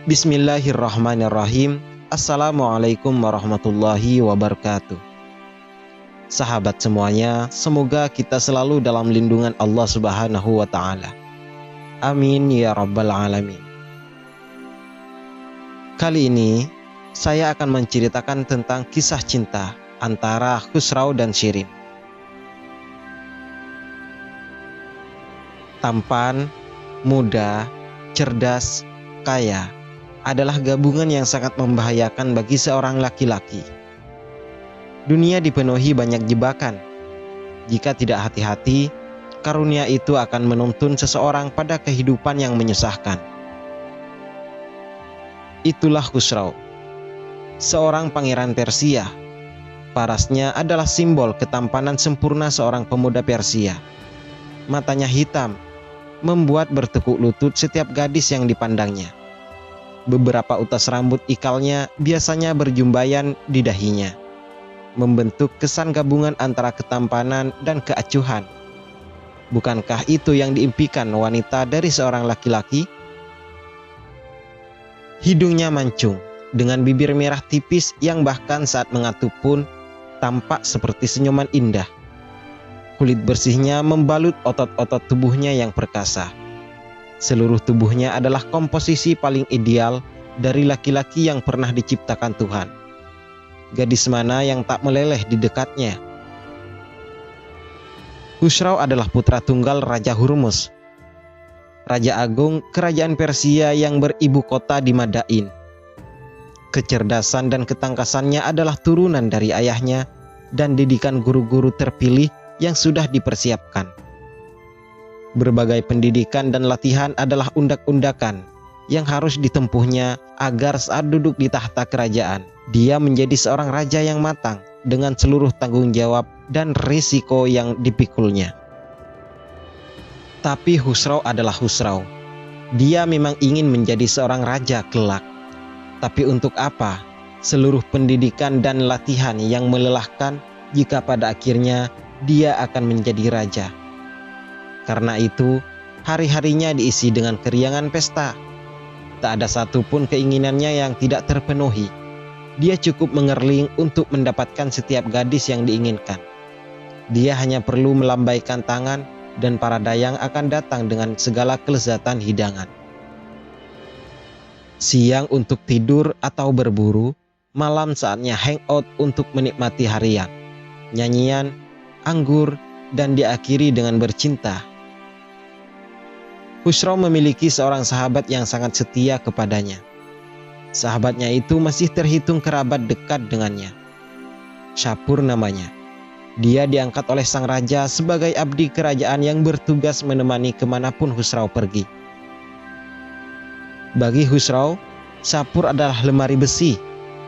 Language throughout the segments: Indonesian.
Bismillahirrahmanirrahim. Assalamualaikum warahmatullahi wabarakatuh. Sahabat semuanya, semoga kita selalu dalam lindungan Allah Subhanahu wa Ta'ala. Amin ya Rabbal Alamin. Kali ini saya akan menceritakan tentang kisah cinta antara Khusrau dan Shirin. Tampan, muda, cerdas, kaya adalah gabungan yang sangat membahayakan bagi seorang laki-laki. Dunia dipenuhi banyak jebakan. Jika tidak hati-hati, karunia itu akan menuntun seseorang pada kehidupan yang menyusahkan. Itulah Khusrau, seorang pangeran Persia. Parasnya adalah simbol ketampanan sempurna seorang pemuda Persia. Matanya hitam, membuat bertekuk lutut setiap gadis yang dipandangnya. Beberapa utas rambut ikalnya biasanya berjumbayan di dahinya, membentuk kesan gabungan antara ketampanan dan keacuhan. Bukankah itu yang diimpikan wanita dari seorang laki-laki? Hidungnya mancung, dengan bibir merah tipis yang bahkan saat mengatup pun tampak seperti senyuman indah. Kulit bersihnya membalut otot-otot tubuhnya yang perkasa. Seluruh tubuhnya adalah komposisi paling ideal dari laki-laki yang pernah diciptakan Tuhan. Gadis mana yang tak meleleh di dekatnya? Khusrau adalah putra tunggal Raja Hurmuz, Raja Agung Kerajaan Persia yang beribu kota di Madain. Kecerdasan dan ketangkasannya adalah turunan dari ayahnya dan didikan guru-guru terpilih yang sudah dipersiapkan. Berbagai pendidikan dan latihan adalah undak-undakan yang harus ditempuhnya agar saat duduk di tahta kerajaan, dia menjadi seorang raja yang matang dengan seluruh tanggung jawab dan risiko yang dipikulnya. Tapi Khusrau adalah Khusrau. Dia memang ingin menjadi seorang raja kelak. Tapi untuk apa seluruh pendidikan dan latihan yang melelahkan jika pada akhirnya dia akan menjadi raja? Karena itu, hari-harinya diisi dengan keriangan pesta. Tak ada satupun keinginannya yang tidak terpenuhi. Dia cukup mengerling untuk mendapatkan setiap gadis yang diinginkan. Dia hanya perlu melambaikan tangan dan para dayang akan datang dengan segala kelezatan hidangan. Siang untuk tidur atau berburu, malam saatnya hangout untuk menikmati harian, nyanyian, anggur, dan diakhiri dengan bercinta. Khusrau memiliki seorang sahabat yang sangat setia kepadanya. Sahabatnya itu masih terhitung kerabat dekat dengannya. Shapur namanya. Dia diangkat oleh sang raja sebagai abdi kerajaan yang bertugas menemani kemanapun Khusrau pergi. Bagi Khusrau, Shapur adalah lemari besi,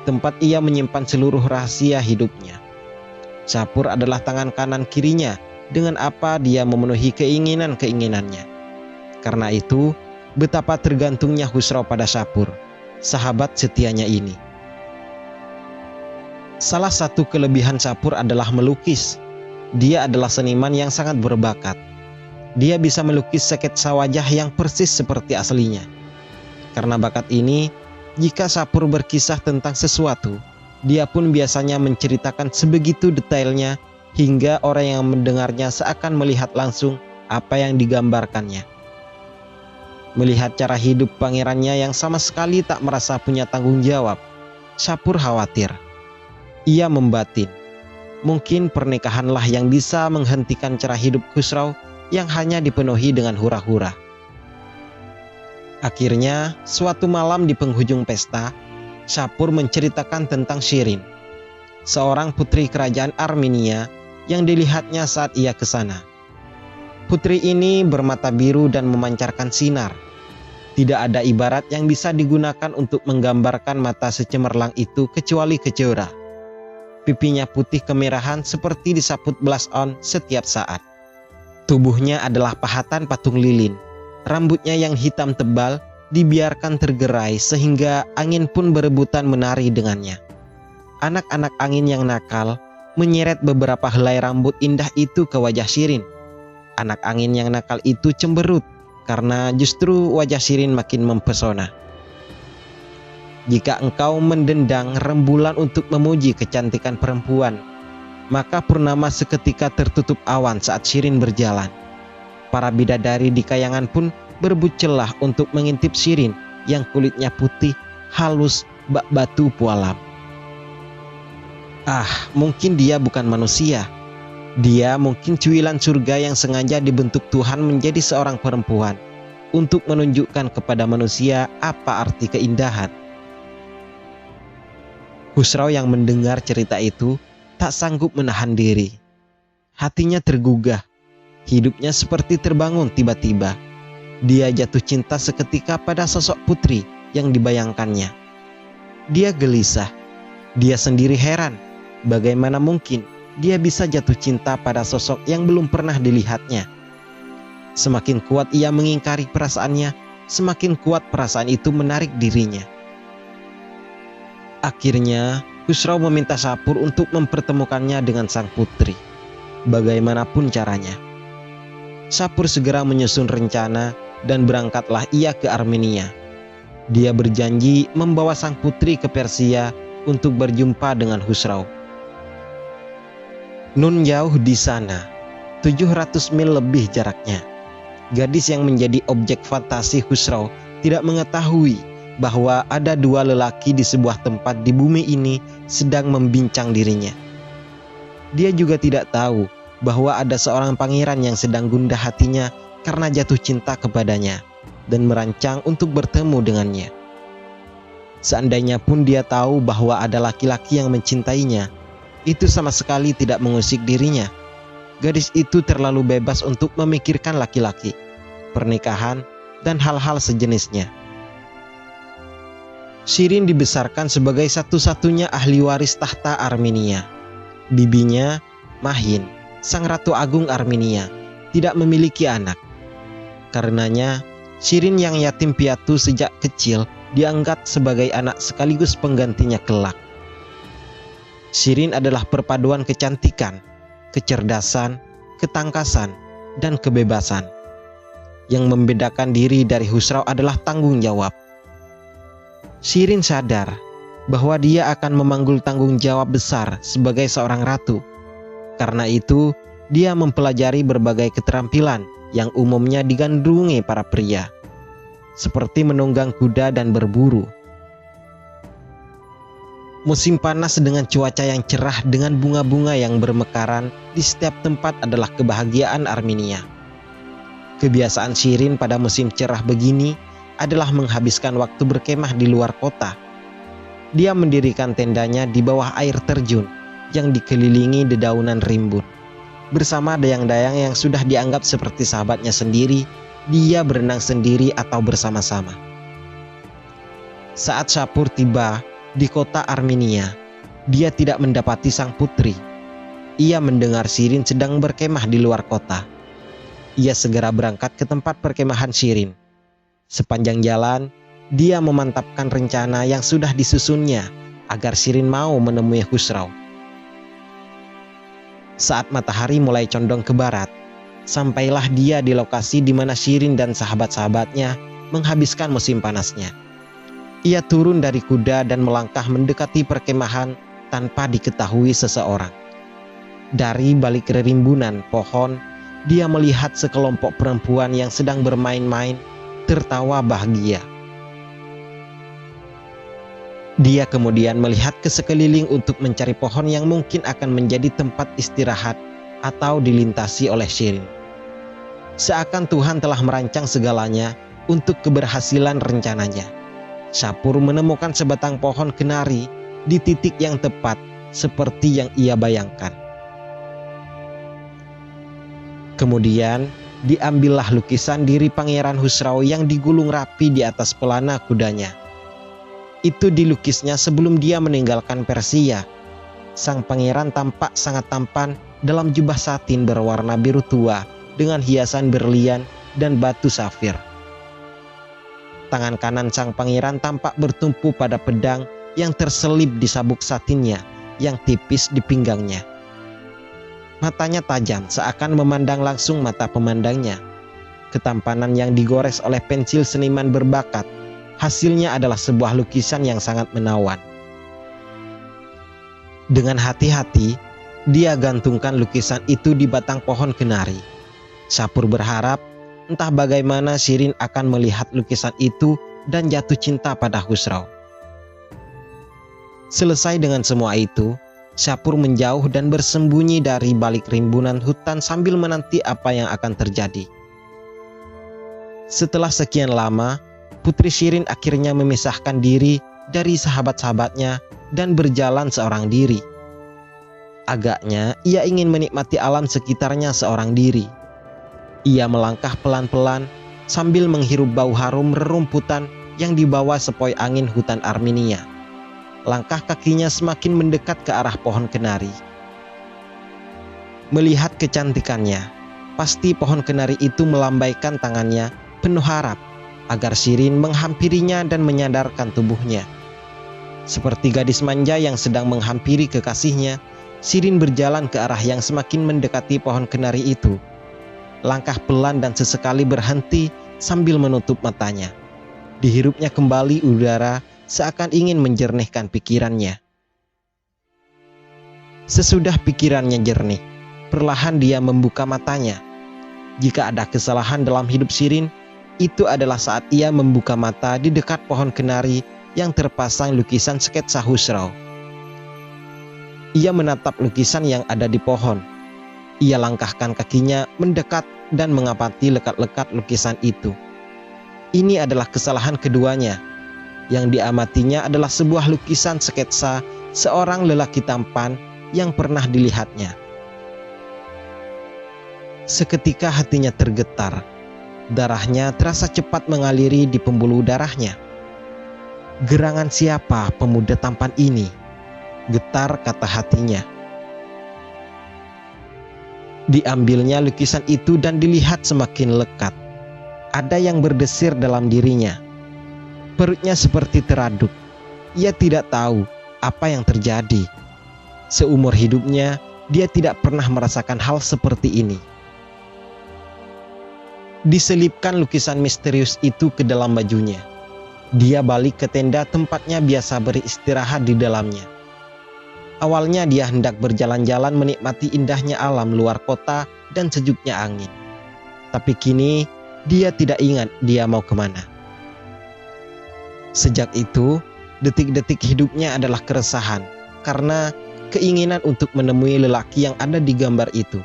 tempat ia menyimpan seluruh rahasia hidupnya. Shapur adalah tangan kanan kirinya, dengan apa dia memenuhi keinginan-keinginannya. Karena itu, betapa tergantungnya Khusrau pada Shapur, sahabat setianya ini. Salah satu kelebihan Shapur adalah melukis. Dia adalah seniman yang sangat berbakat. Dia bisa melukis sketsa wajah yang persis seperti aslinya. Karena bakat ini, jika Shapur berkisah tentang sesuatu, dia pun biasanya menceritakan sebegitu detailnya hingga orang yang mendengarnya seakan melihat langsung apa yang digambarkannya. Melihat cara hidup pangerannya yang sama sekali tak merasa punya tanggung jawab, Shapur khawatir. Ia membatin, mungkin pernikahanlah yang bisa menghentikan cara hidup Khusrau yang hanya dipenuhi dengan hura-hura. Akhirnya, suatu malam di penghujung pesta, Shapur menceritakan tentang Shirin, seorang putri kerajaan Armenia yang dilihatnya saat ia ke sana. Putri ini bermata biru dan memancarkan sinar. Tidak ada ibarat yang bisa digunakan untuk menggambarkan mata secemerlang itu kecuali kejora. Pipinya putih kemerahan seperti disaput blush on setiap saat. Tubuhnya adalah pahatan patung lilin. Rambutnya yang hitam tebal dibiarkan tergerai sehingga angin pun berebutan menari dengannya. Anak-anak angin yang nakal menyeret beberapa helai rambut indah itu ke wajah Shirin. Anak angin yang nakal itu cemberut karena justru wajah Shirin makin mempesona. Jika engkau mendendang rembulan untuk memuji kecantikan perempuan, maka purnama seketika tertutup awan saat Shirin berjalan. Para bidadari di kayangan pun berebut celah untuk mengintip Shirin yang kulitnya putih, halus, bak batu pualam. Mungkin dia bukan manusia. Dia mungkin cuilan surga yang sengaja dibentuk Tuhan menjadi seorang perempuan untuk menunjukkan kepada manusia apa arti keindahan. Khusrau yang mendengar cerita itu tak sanggup menahan diri. Hatinya tergugah, hidupnya seperti terbangun tiba-tiba. Dia jatuh cinta seketika pada sosok putri yang dibayangkannya. Dia gelisah, dia sendiri heran bagaimana mungkin dia bisa jatuh cinta pada sosok yang belum pernah dilihatnya. Semakin kuat ia mengingkari perasaannya, semakin kuat perasaan itu menarik dirinya. Akhirnya, Khusrau meminta Shapur untuk mempertemukannya dengan sang putri, bagaimanapun caranya. Shapur segera menyusun rencana dan berangkatlah ia ke Armenia. Dia berjanji membawa sang putri ke Persia untuk berjumpa dengan Khusrau. Nun jauh di sana, 700 mil lebih jaraknya. Gadis yang menjadi objek fantasi Khusrau tidak mengetahui bahwa ada dua lelaki di sebuah tempat di bumi ini sedang membincang dirinya. Dia juga tidak tahu bahwa ada seorang pangeran yang sedang gundah hatinya karena jatuh cinta kepadanya dan merancang untuk bertemu dengannya. Seandainya pun dia tahu bahwa ada laki-laki yang mencintainya, itu sama sekali tidak mengusik dirinya. Gadis itu terlalu bebas untuk memikirkan laki-laki, pernikahan, dan hal-hal sejenisnya. Shirin dibesarkan sebagai satu-satunya ahli waris tahta Armenia. Bibinya, Mahin, sang ratu agung Armenia, tidak memiliki anak. Karenanya, Shirin yang yatim piatu sejak kecil dianggap sebagai anak sekaligus penggantinya kelak. Shirin adalah perpaduan kecantikan, kecerdasan, ketangkasan, dan kebebasan. Yang membedakan diri dari Khusrau adalah tanggung jawab. Shirin sadar bahwa dia akan memanggul tanggung jawab besar sebagai seorang ratu. Karena itu, dia mempelajari berbagai keterampilan yang umumnya digandrungi para pria, seperti menunggang kuda dan berburu. Musim panas dengan cuaca yang cerah dengan bunga-bunga yang bermekaran di setiap tempat adalah kebahagiaan Armenia. Kebiasaan Shirin pada musim cerah begini adalah menghabiskan waktu berkemah di luar kota. Dia mendirikan tendanya di bawah air terjun yang dikelilingi dedaunan rimbun. Bersama dayang-dayang yang sudah dianggap seperti sahabatnya sendiri, dia berenang sendiri atau bersama-sama. Saat Shapur tiba di kota Armenia, dia tidak mendapati sang putri. Ia mendengar Shirin sedang berkemah di luar kota. Ia segera berangkat ke tempat perkemahan Shirin. Sepanjang jalan, dia memantapkan rencana yang sudah disusunnya agar Shirin mau menemui Khusrau. Saat matahari mulai condong ke barat, sampailah dia di lokasi di mana Shirin dan sahabat-sahabatnya menghabiskan musim panasnya. Ia turun dari kuda dan melangkah mendekati perkemahan tanpa diketahui seseorang. Dari balik rimbunan pohon, dia melihat sekelompok perempuan yang sedang bermain-main, tertawa bahagia. Dia kemudian melihat ke sekeliling untuk mencari pohon yang mungkin akan menjadi tempat istirahat atau dilintasi oleh Shirin. Seakan Tuhan telah merancang segalanya untuk keberhasilan rencananya. Shapur menemukan sebatang pohon kenari di titik yang tepat seperti yang ia bayangkan. Kemudian diambillah lukisan diri Pangeran Khusrau yang digulung rapi di atas pelana kudanya. Itu dilukisnya sebelum dia meninggalkan Persia. Sang pangeran tampak sangat tampan dalam jubah satin berwarna biru tua dengan hiasan berlian dan batu safir. Tangan kanan sang pangeran tampak bertumpu pada pedang yang terselip di sabuk satinnya yang tipis di pinggangnya. Matanya tajam seakan memandang langsung mata pemandangnya. Ketampanan yang digores oleh pensil seniman berbakat Hasilnya adalah sebuah lukisan yang sangat menawan. Dengan hati-hati, dia gantungkan lukisan itu di batang pohon kenari. Syapur berharap entah bagaimana Shirin akan melihat lukisan itu dan jatuh cinta pada Khusraw. Selesai dengan semua itu, Syapur menjauh dan bersembunyi dari balik rimbunan hutan sambil menanti apa yang akan terjadi. Setelah sekian lama, Putri Shirin akhirnya memisahkan diri dari sahabat-sahabatnya dan berjalan seorang diri. Agaknya ia ingin menikmati alam sekitarnya seorang diri. Ia melangkah pelan-pelan sambil menghirup bau harum rerumputan yang dibawa sepoi angin hutan Armenia. Langkah kakinya semakin mendekat ke arah pohon kenari. Melihat kecantikannya, pasti pohon kenari itu melambaikan tangannya penuh harap agar Shirin menghampirinya dan menyadarkan tubuhnya. Seperti gadis manja yang sedang menghampiri kekasihnya, Shirin berjalan ke arah yang semakin mendekati pohon kenari itu. Langkah pelan dan sesekali berhenti sambil menutup matanya. Dihirupnya kembali udara seakan ingin menjernihkan pikirannya. Sesudah pikirannya jernih, perlahan dia membuka matanya. Jika ada kesalahan dalam hidup Shirin, itu adalah saat ia membuka mata di dekat pohon kenari yang terpasang lukisan sketsa Khusraw. Ia menatap lukisan yang ada di pohon. Ia langkahkan kakinya mendekat dan mengamati lekat-lekat lukisan itu. Ini adalah kesalahan keduanya. Yang diamatinya adalah sebuah lukisan sketsa seorang lelaki tampan yang pernah dilihatnya. Seketika hatinya tergetar. Darahnya terasa cepat mengaliri di pembuluh darahnya. Gerangan siapa pemuda tampan ini? Getar kata hatinya. Diambilnya lukisan itu dan dilihat semakin lekat. Ada yang berdesir dalam dirinya. Perutnya seperti teraduk. Ia tidak tahu apa yang terjadi. Seumur hidupnya, dia tidak pernah merasakan hal seperti ini. Diselipkan lukisan misterius itu ke dalam bajunya. Dia balik ke tenda tempatnya biasa beristirahat di dalamnya. Awalnya dia hendak berjalan-jalan menikmati indahnya alam luar kota dan sejuknya angin. Tapi kini dia tidak ingat dia mau kemana. Sejak itu, detik-detik hidupnya adalah keresahan karena keinginan untuk menemui lelaki yang ada di gambar itu.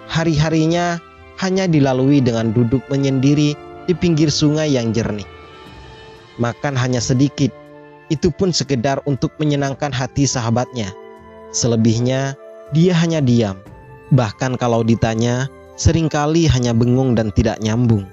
Hari-harinya hanya dilalui dengan duduk menyendiri di pinggir sungai yang jernih. Makan hanya sedikit, itu pun sekedar untuk menyenangkan hati sahabatnya. Selebihnya, dia hanya diam. Bahkan kalau ditanya, seringkali hanya bengong dan tidak nyambung.